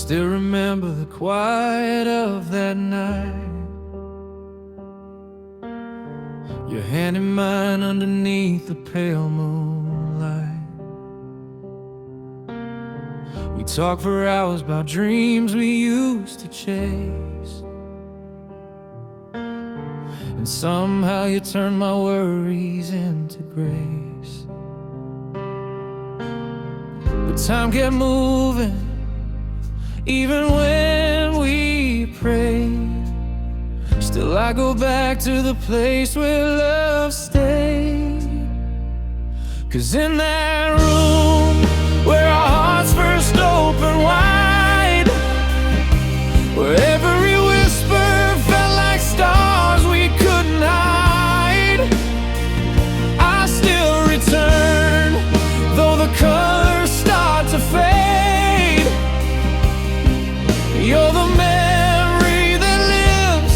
still remember the quiet of that night, your hand in mine underneath the pale moonlight. We talked for hours about dreams we used to chase, and somehow you turned my worries into grace. But time kept moving, even when we prayed. Still I go back to the place where love stayed. 'Cause in that room where our hearts first opened wide, where every whisper felt like stars we couldn't hide, I still return, though the colors start to fade. You're the memory that lives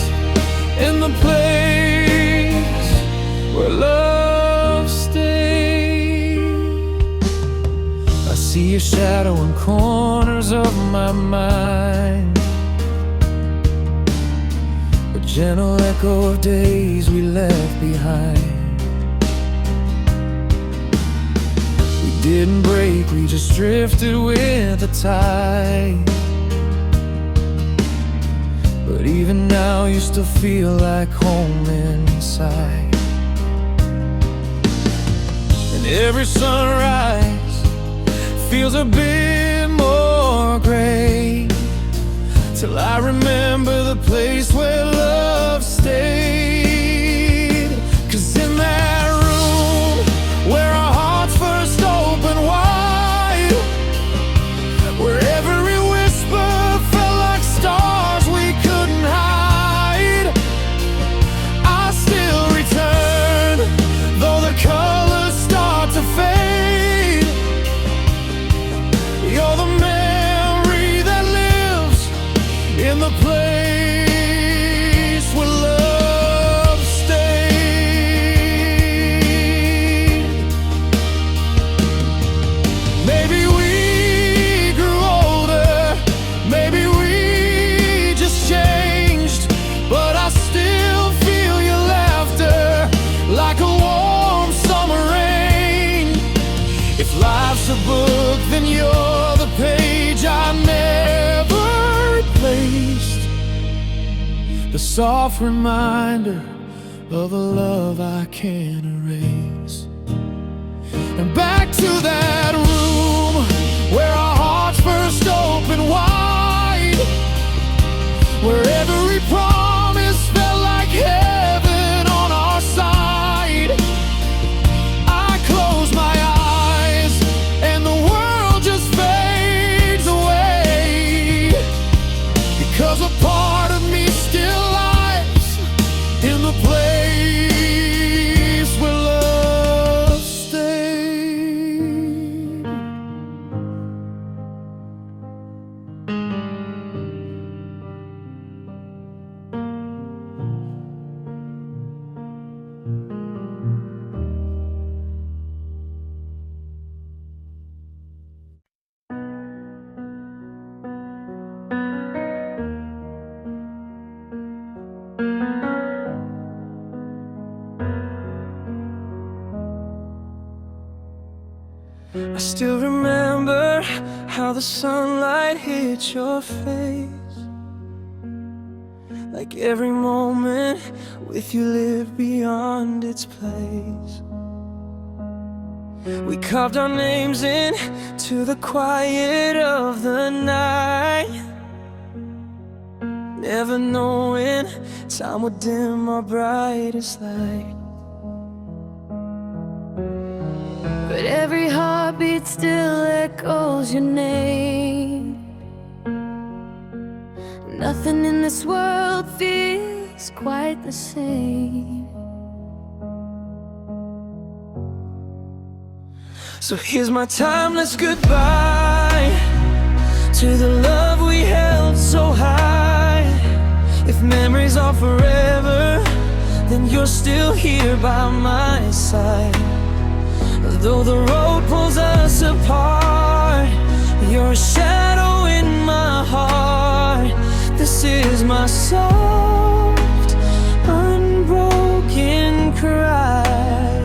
in the place where love stayed. I see your shadow in corners of my mind, a gentle echo of days we left behind. We didn't break, we just drifted with the tide. But even now you still feel like home inside. And every sunrise feels a bit more gray, till I remember the place where love stayed. 'Cause in that room where our hearts first opened wide, where every whisper felt like stars we couldn't hide, I still return, though the colors start to fade. You're the memory that lives in the place where love stayed. Maybe we grew older, maybe we just changed, but I still feel your laughter like a warm summer rain. If life's a book, then you're the page I never replaced, the soft reminder of a love I can't erase. And back to that room where our hearts first opened wide, where every promise felt like heaven on our side. I close my eyes and the world just fades away, because a part of me still lies in the place where love stayed. I still remember how the sunlight hit your face, like every moment with you lived beyond its place. We carved our names into the quiet of the night, never knowing time would dim our brightest light. But every heartbeat still echoes your name. Nothing in this world feels quite the same. So here's my timeless goodbye to the love we held so high. If memories are forever, then you're still here by my side. Though the road pulls us apart, You're a shadow in my heart. This is my soft, unbroken cry,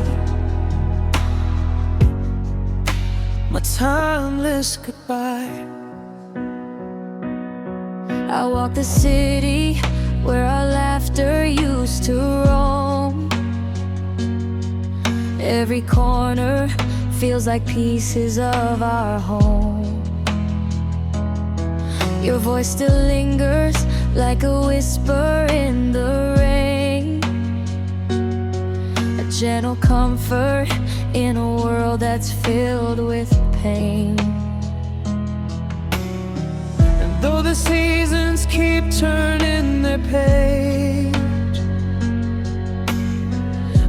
my timeless goodbye. I walk the city where our laughter used to roam. Every corner feels like pieces of our home. Your voice still lingers like a whisper in the rain, a gentle comfort in a world that's filled with pain. And though the seasons keep turning their page,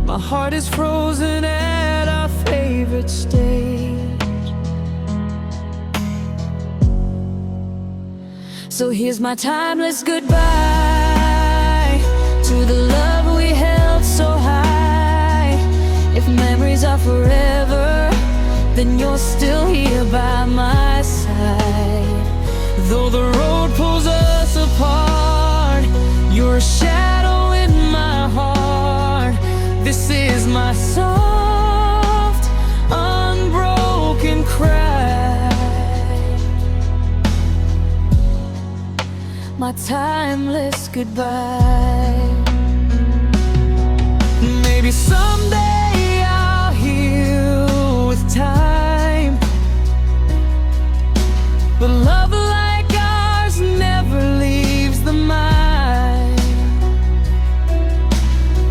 my heart is frozen at our favorite stage. So here's my timeless goodbye to the love we held so high. If memories are forever, then you're still here by my side. Though the road pulls us apart, you're a shadow in my heart. This is my soft, unbroken cry, my timeless goodbye. Maybe someday I'll heal with time, but love like ours never leaves the mind.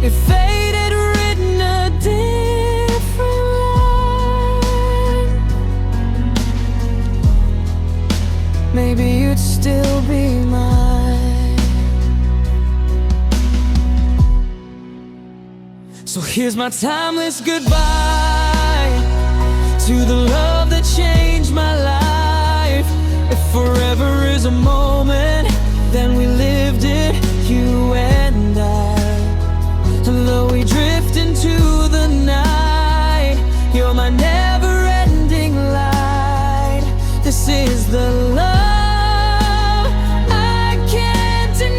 If fate had written a different line, maybe you'd still be mine. So here's my timeless goodbye to the love that changed my life. If forever is a moment, then we lived it, you and I. And though we drift into the night, you're my never-ending light. This is the love I can't deny,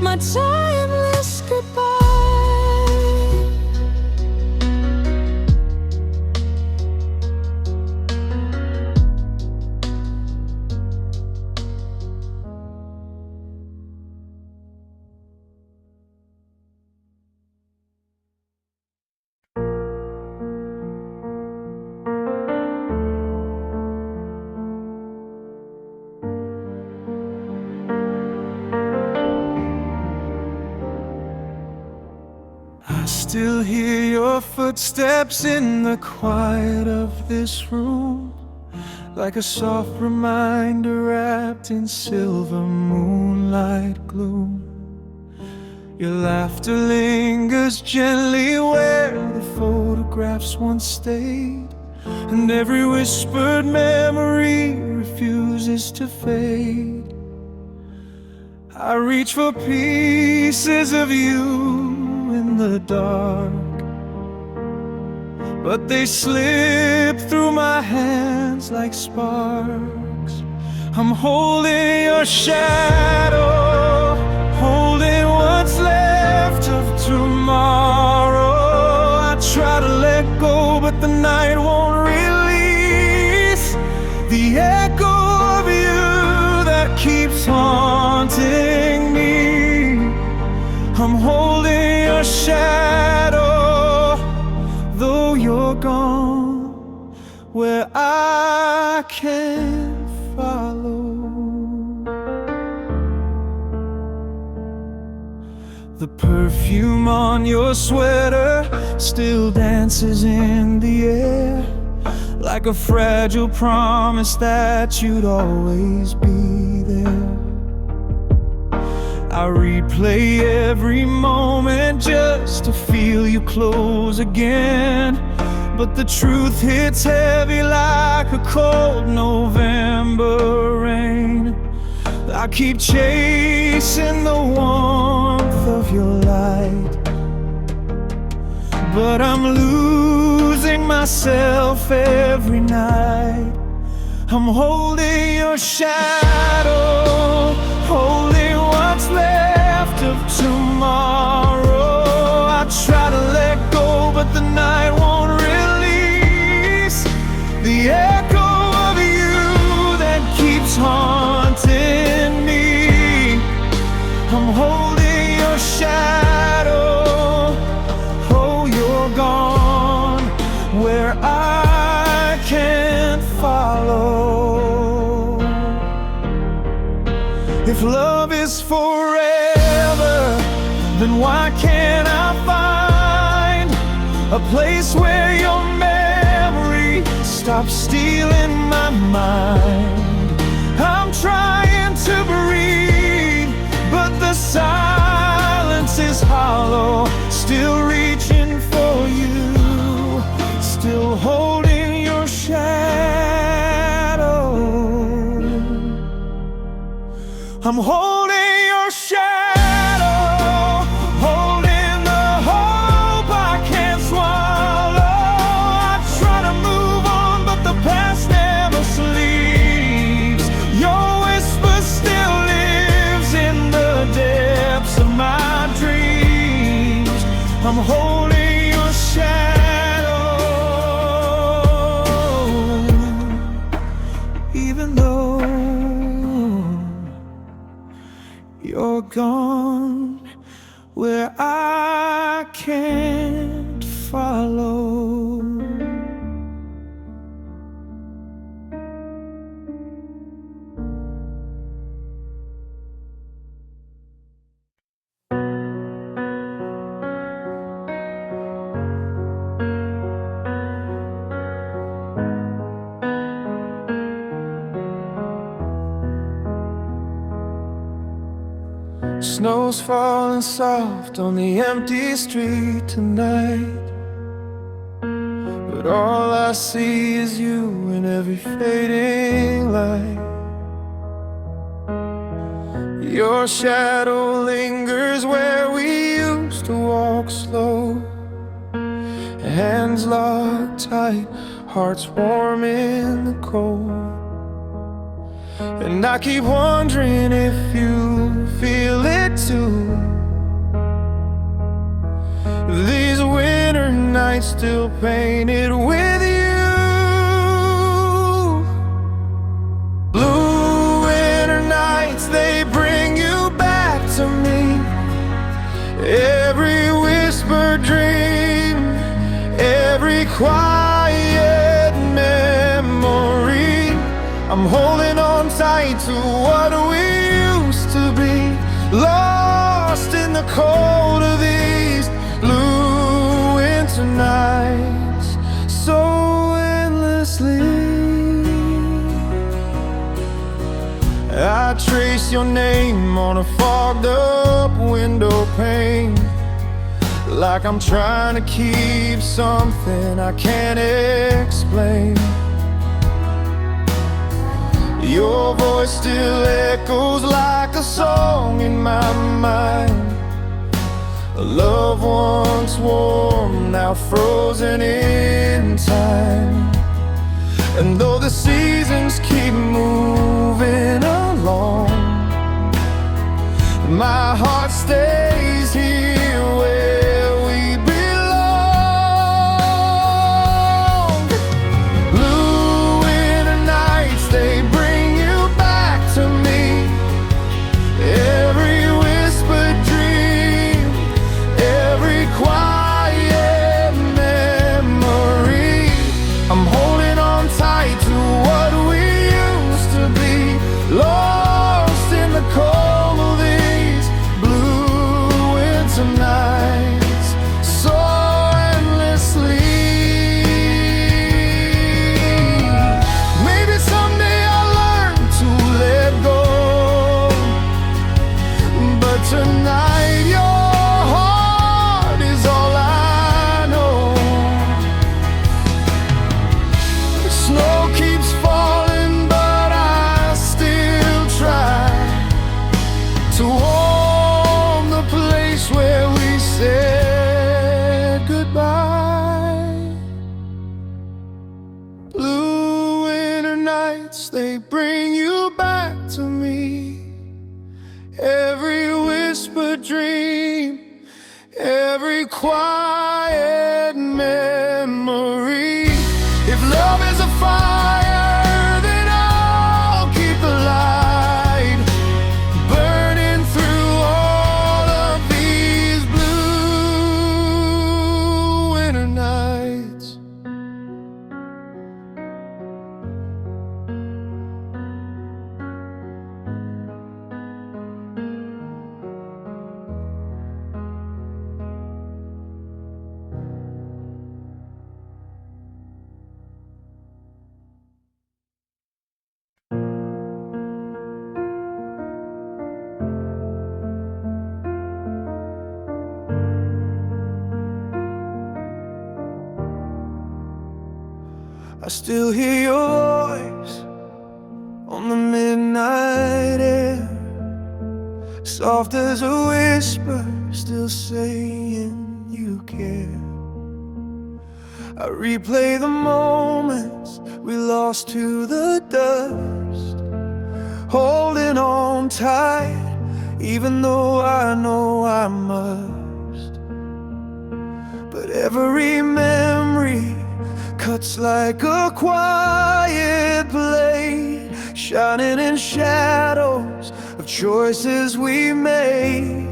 my timeless goodbye. I still hear your footsteps in the quiet of this room, like a soft reminder wrapped in silver moonlight gloom. Your laughter lingers gently where the photographs once stayed, and every whispered memory refuses to fade. I reach for pieces of you in the dark, but they slip through my hands like sparks. I'm holding your shadow, holding what's left of tomorrow. I try to let go, but the night won't release the echo of you that keeps haunting me. I'm holding your shadow, though you're gone, where I can't follow. The perfume on your sweater still dances in the air, like a fragile promise that you'd always be there. I replay every moment just to feel you close again, but the truth hits heavy like a cold November rain. I keep chasing the warmth of your light, but I'm losing losing myself every night. I'm holding your shadow, holding what's left of tomorrow. I try to let go, but the night won't release the echo of you that keeps haunting me. I'm holding your shadow, oh, you're gone where I can't follow. If love is forever, then why can't I find a place where your memory stops stealing my mind? I'm trying to breathe, but the silence is hollow. Still reaching for you, still holding your shadow. I'm holding your shadow, holding the hope I can't swallow. I try to move on, but the past never sleeps. Your whisper still lives in the depths of my dreams. I'm holding your shadow, even though you're gone where I can't follow. Snow's falling soft on the empty street tonight, but all I see is you in every fading light. Your shadow lingers where we used to walk slow, hands locked tight, hearts warm in the cold. And I keep wondering if you feel it too. These winter nights still painted with you. Blue winter nights, they bring you back to me. Every whispered dream, every quiet memory. I'm holding on tight to what we used to be, lost in the cold of these blue winter nights, so endlessly. I trace your name on a fogged up window pane, like I'm trying to keep something I can't explain. Your voice still echoes like a song in my mind, a love once warm, now frozen in time. And though the seasons keep moving along, my heart stays here where we belong. Blue winter nights, they bring you back to me. Every whispered dream, every quiet memory. I'm holding on tight to what we used to be, lost in the cold of these blue nights, they bring you back to me. Every whispered dream, every quiet memory. If love is a fire, then I'll keep the light burning through all of these blue winter nights. I still hear your voice on the midnight air, soft as a whisper, still saying you care. I replay the moments we lost to the dust, holding on tight, even though I know I must. But every memory cuts like a quiet blade, shining in shadows of choices we made.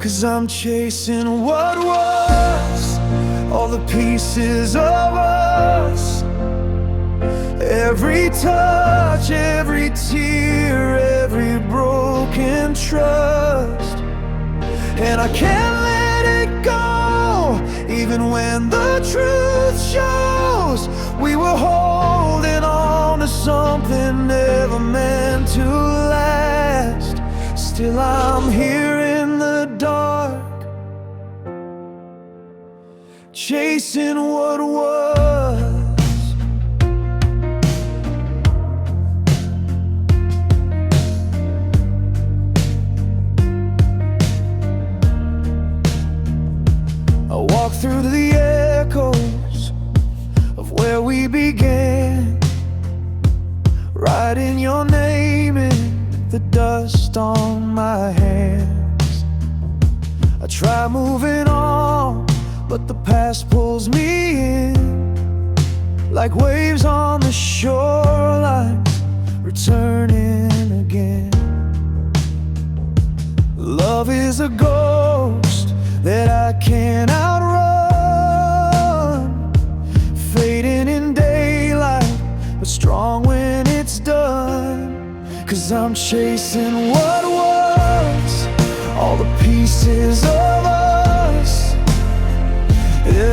'Cause I'm chasing what was, all the pieces of us, every touch, every tear, every broken trust. And I can't let it go, even when the truth shows we were holding on to something never meant to last. Still I'm here in the dark, chasing what was. I walk through the echoes of where we began, writing your name in the dust on my hands. I try moving on, but the past pulls me in, like waves on the shoreline, returning again. Love is a ghost that I can't outrun, fading in daylight, but strong when it's done. 'Cause I'm chasing what was, all the pieces of us,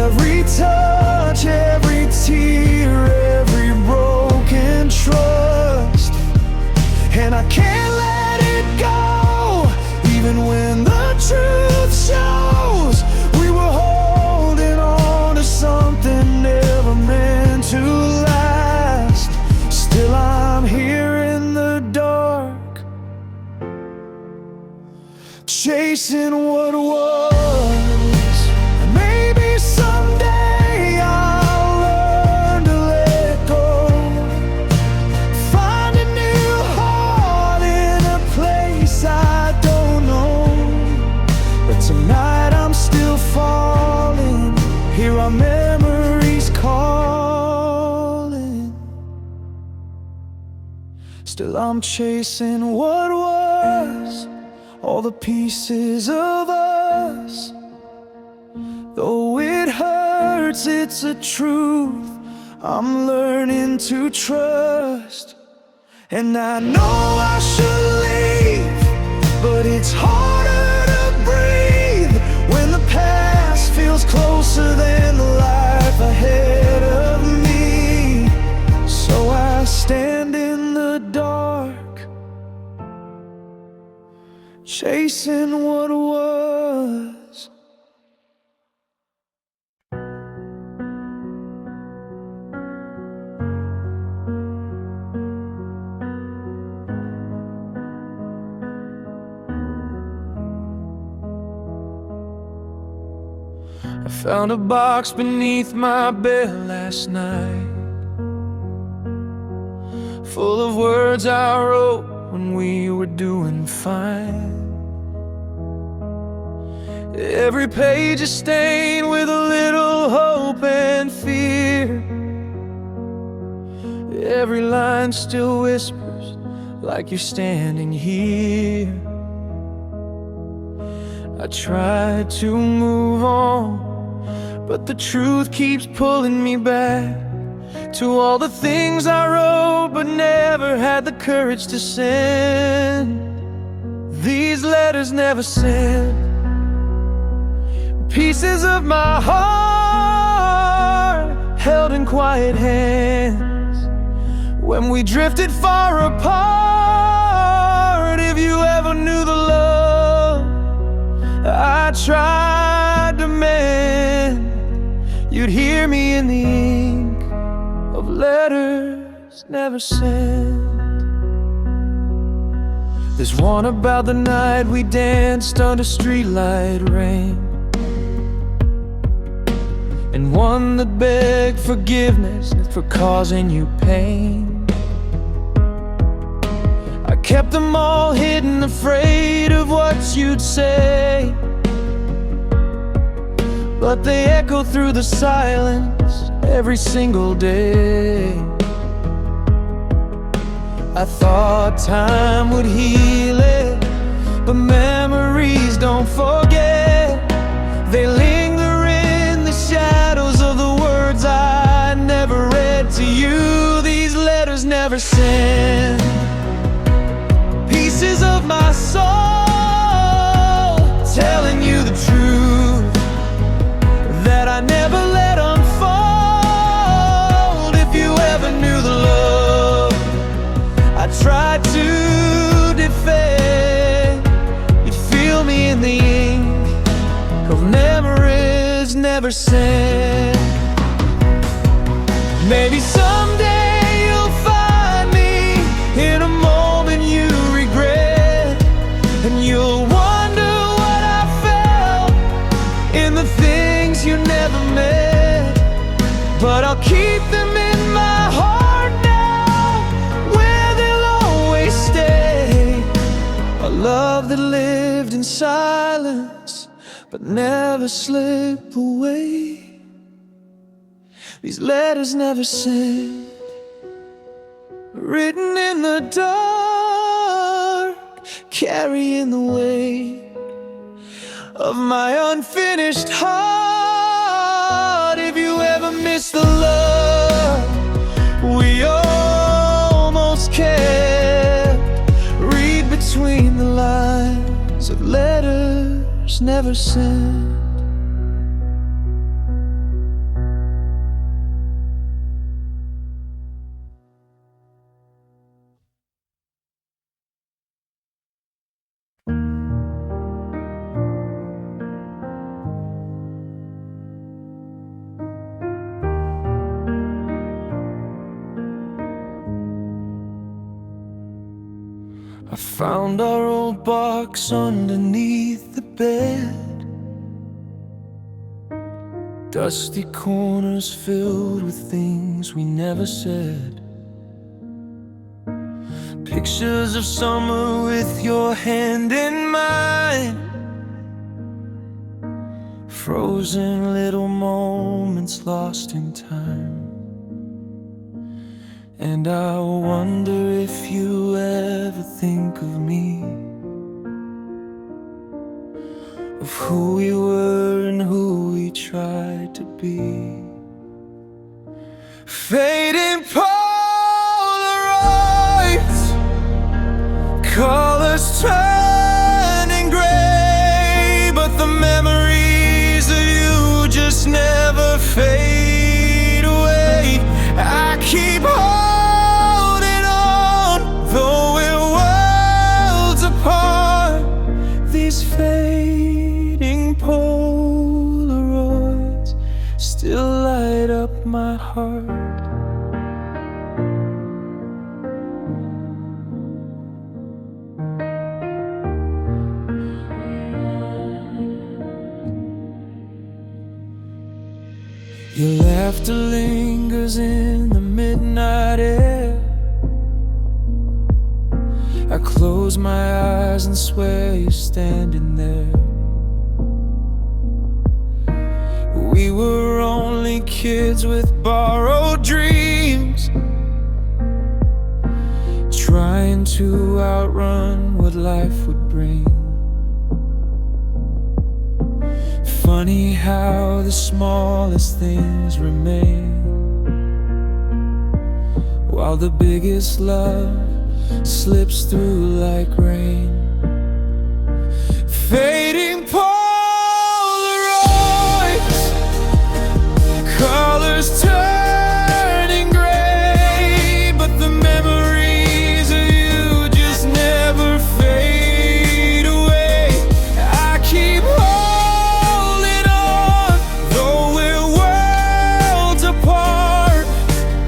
every touch, every tear, every broken trust. And I can't let it go, even when the truth shows we were holding on to something never meant to last. Still I'm here in the dark, chasing what was. Maybe someday I'll learn to let go, find a new heart in a place I don't know. But tonight I'm still falling, here are memories calling. Still I'm chasing what was, all the pieces of us. Though it hurts, it's a truth I'm learning to trust. And I know I should leave, but it's harder to breathe when the past feels closer than the life ahead of me. So I stand in the dark, chasing what was. I found a box beneath my bed last night, full of words I wrote when we were doing fine. Every page is stained with a little hope and fear. Every line still whispers like you're standing here. I tried to move on, but the truth keeps pulling me back to all the things I wrote but never had the courage to send. These letters never sent. Pieces of my heart held in quiet hands when we drifted far apart. If you ever knew the love I tried to mend, you'd hear me in the ink of letters never sent. There's one about the night we danced under streetlight rain, and one that begged forgiveness for causing you pain. I kept them all hidden, afraid of what you'd say, but they echo through the silence every single day. I thought time would heal it, but memories don't forget. They linger in the shadows of the words I never read to you. These letters never sent. Pieces of my soul telling you the truth that I never let unfold. If you ever knew the love I tried to defend, you'd feel me in the ink of memories never sent. Maybe someday you'll find me in a moment you regret, and you'll wonder what I felt in the things you never met. But I'll keep them in my heart now, where they'll always stay. A love that lived in silence but never slip away. These letters never sent, written in the dark, carrying the weight of my unfinished heart. If you ever miss the love we almost kept, read between the lines of letters never sent. I found our old box underneath the bed, dusty corners filled with things we never said. Pictures of summer with your hand in mine, frozen little moments lost in time. And I wonder if you ever think of me, of who we were and who we tried to be. Fading Polaroids, colors turning gray, but the memories of you just never fade away. I keep holding on, though we're worlds apart. These fading Polaroids still light up my heart. Your laughter lingers in the midnight air, close my eyes and swear you're standing there. We were only kids with borrowed dreams, trying to outrun what life would bring. Funny how the smallest things remain, while the biggest love slips through like rain. Fading Polaroids, colors turning gray, but the memories of you just never fade away. I keep holding on, though we're worlds apart.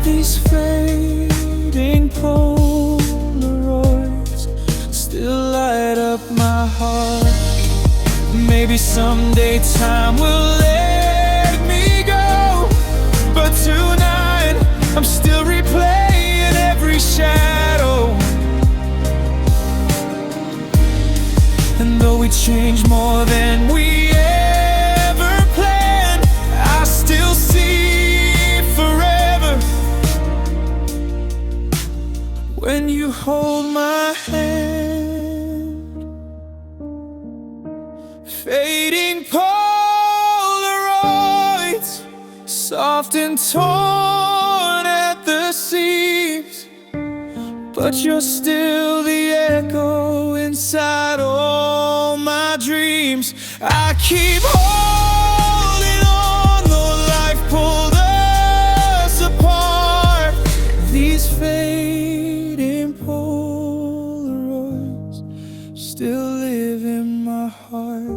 These fading Polaroids still light up my heart. Maybe someday time will let me go, but tonight I'm still replaying every shadow. And though we change more than we ever planned, I still see forever when you hold my hand. Fading Polaroids, soft and torn at the seams, but you're still the echo inside all my dreams. I keep holding on, though life pulled us apart. These fading Polaroids still live in my heart.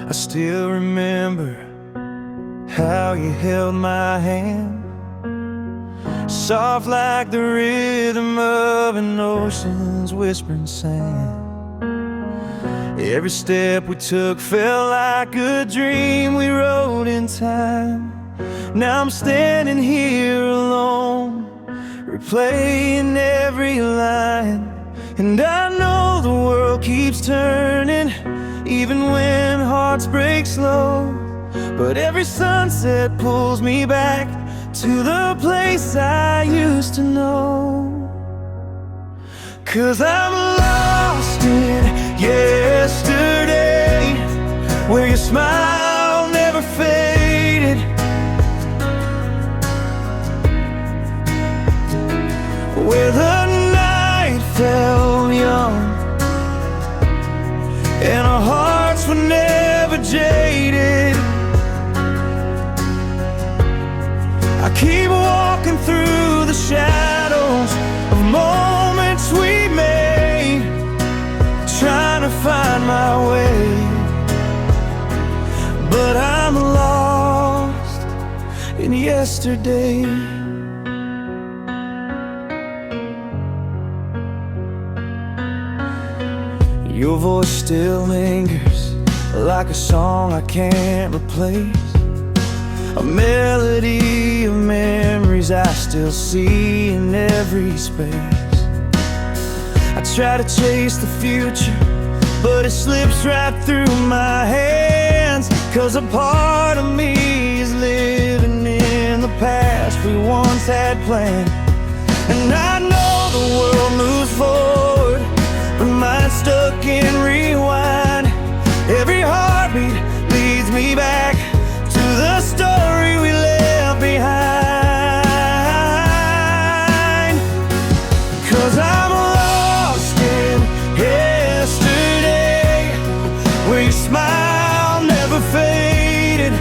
I still remember how you held my hand, soft like the rhythm of an ocean's whispering sand. Every step we took felt like a dream we wrote in time. Now I'm standing here alone, replaying every line. And I know the world keeps turning, even when hearts break slow. But every sunset pulls me back to the place I used to know. 'Cause I'm lost in yesterday, where your smile never faded, where the night fell young and our hearts were never jaded. I keep walking through the shadows of moments we made, trying to find my way, but I'm lost in yesterday. Your voice still lingers like a song I can't replace, a melody of memories I still see in every space. I try to chase the future, but it slips right through my hands. 'Cause a part of me is living in the past we once had planned. And I know the world moves forward, but mine's stuck in rewind. Every heartbeat leads me back to the story we left behind. 'Cause I'm lost in yesterday, where your smile never faded,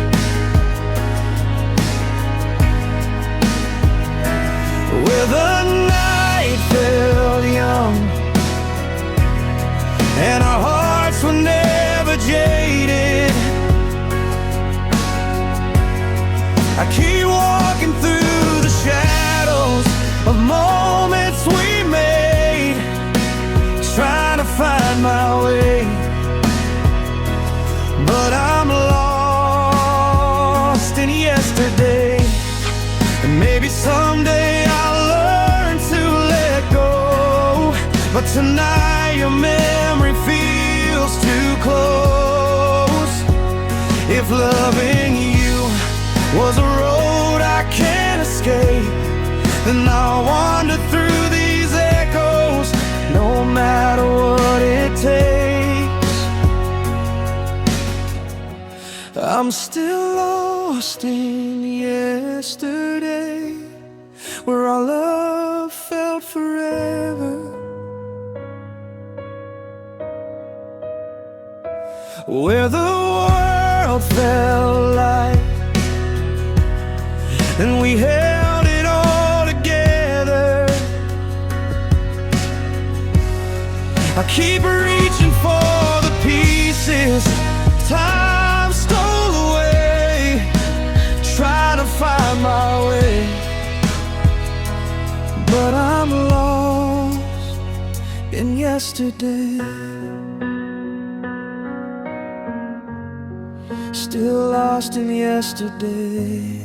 where the night felt young but tonight your memory feels too close. If loving you was a road I can't escape, then I'll wander through these echoes, no matter what it takes. I'm still lost in yesterday, where our love felt forever, where the world felt light, and we held it all together. I keep reaching for the pieces time stole away, trying to find my way, but I'm lost in yesterday. Still lost in yesterday.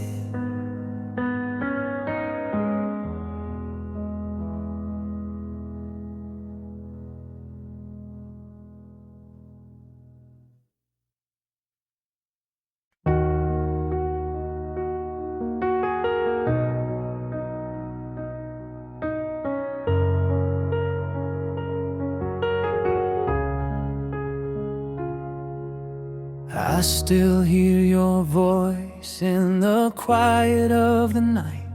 I still hear your voice in the quiet of the night,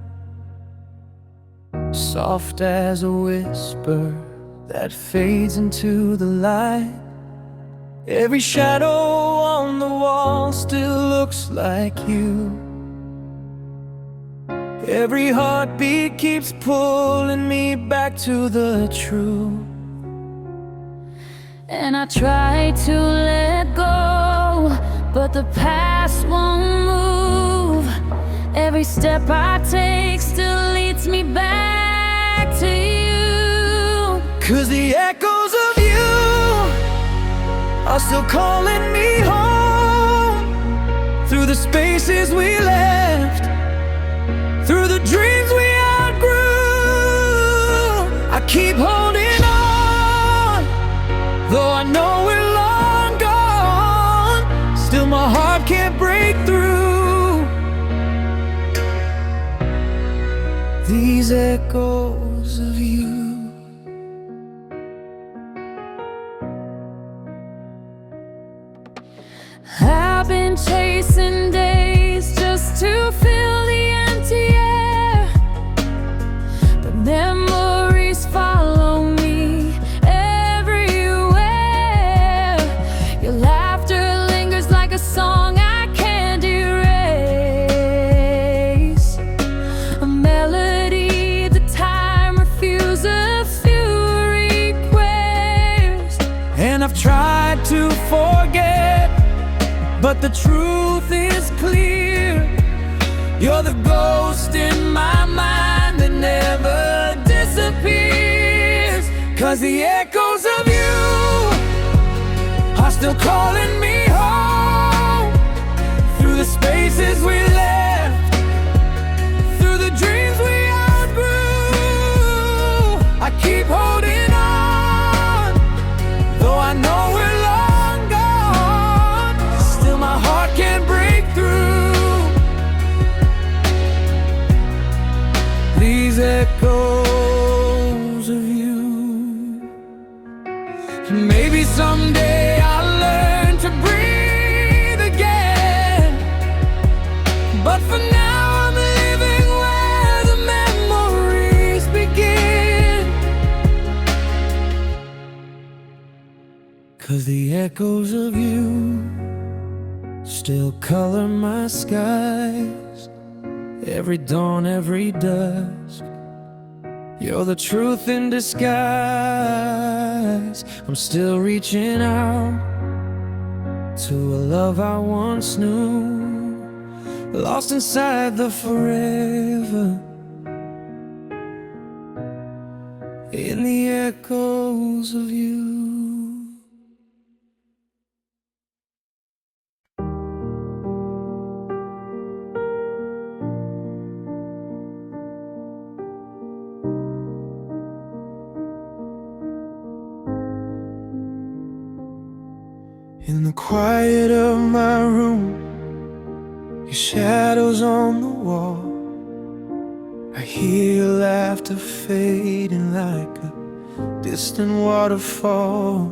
soft as a whisper that fades into the light. Every shadow on the wall still looks like you. Every heartbeat keeps pulling me back to the truth. And I try to let go, but the past won't move. Every step I take still leads me back to you. 'Cause the echoes of you are still calling me home, through the spaces we left, through the dreams we outgrew. I keep holding on, though I know we're long gone. Still my heart can't break through these echoes of you. I've been chasing days just to fill the empty air, but memories follow me everywhere. Your laughter lingers like a song I can't erase, a melody that time refuses to request. And I've tried to forget, but the truth is clear. You're the ghost in my mind that never disappears. 'Cause the echoes of you are still calling me home, through the spaces we left, through the dreams we outgrew. I keep holding on, though I know we're long gone. Still my heart can't break through these echoes of you. Maybe someday I'll learn to breathe again, but for now I'm living where the memories begin. 'Cause the echoes of you still color my skies, every dawn, every dusk. You're the truth in disguise. I'm still reaching out to a love I once knew, lost inside the forever, in the echoes of you. In the quiet of my room, your shadow's on the wall. I hear your laughter fading like a distant waterfall.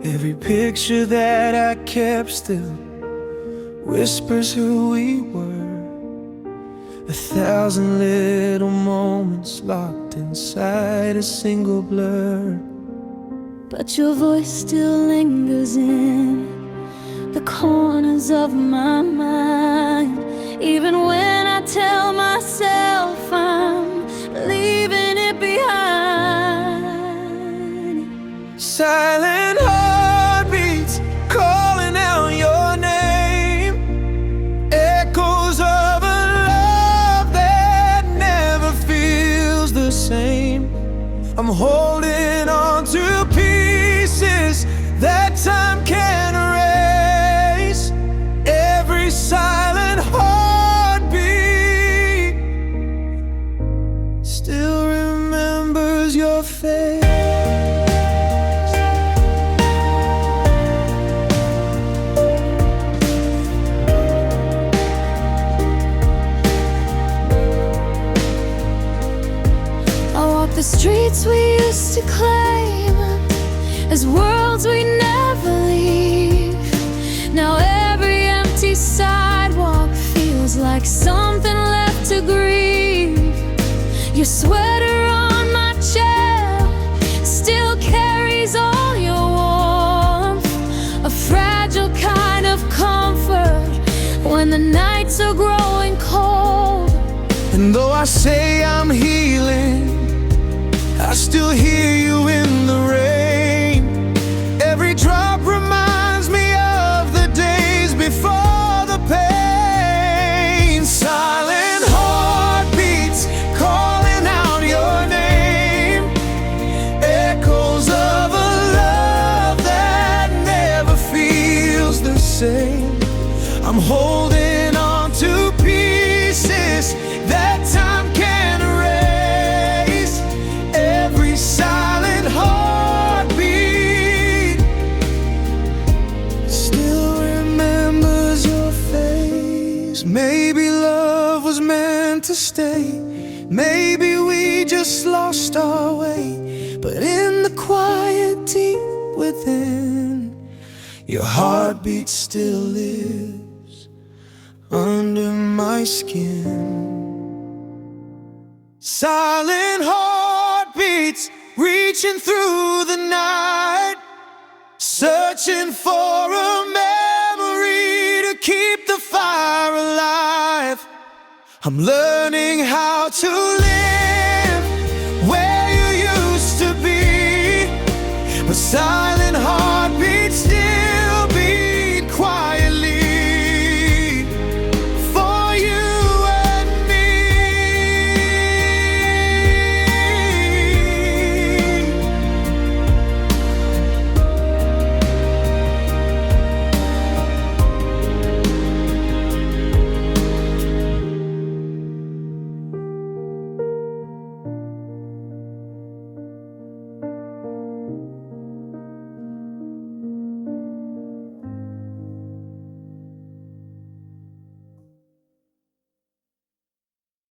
Every picture that I kept still whispers who we were. 1,000 little moments locked inside a single blur. But your voice still lingers in the corners of my mind. Even when I tell myself I'm leaving it behind. Silent heartbeats calling out your name, echoes of a love that never feels the same. I'm holding on to pieces that time can't erase. Every silent heartbeat still remembers your face. The streets we used to claim as worlds we never leave. Now every empty sidewalk feels like something left to grieve. Your sweater on my chair still carries all your warmth, a fragile kind of comfort when the nights are growing cold. And though I say I'm healing, I still hear you in the rain. Every drop reminds me of the days before the pain. Silent heartbeats calling out your name, echoes of a love that never feels the same. I'm holding on to pieces that time can't erase. Every silent heartbeat still remembers your face. Maybe love was meant to stay, maybe we just lost our way. But in the quiet deep within, your heartbeat still lives under my skin. Silent heartbeats reaching through the night, searching for a memory to keep the fire alive. I'm learning how to live where you used to be, but silent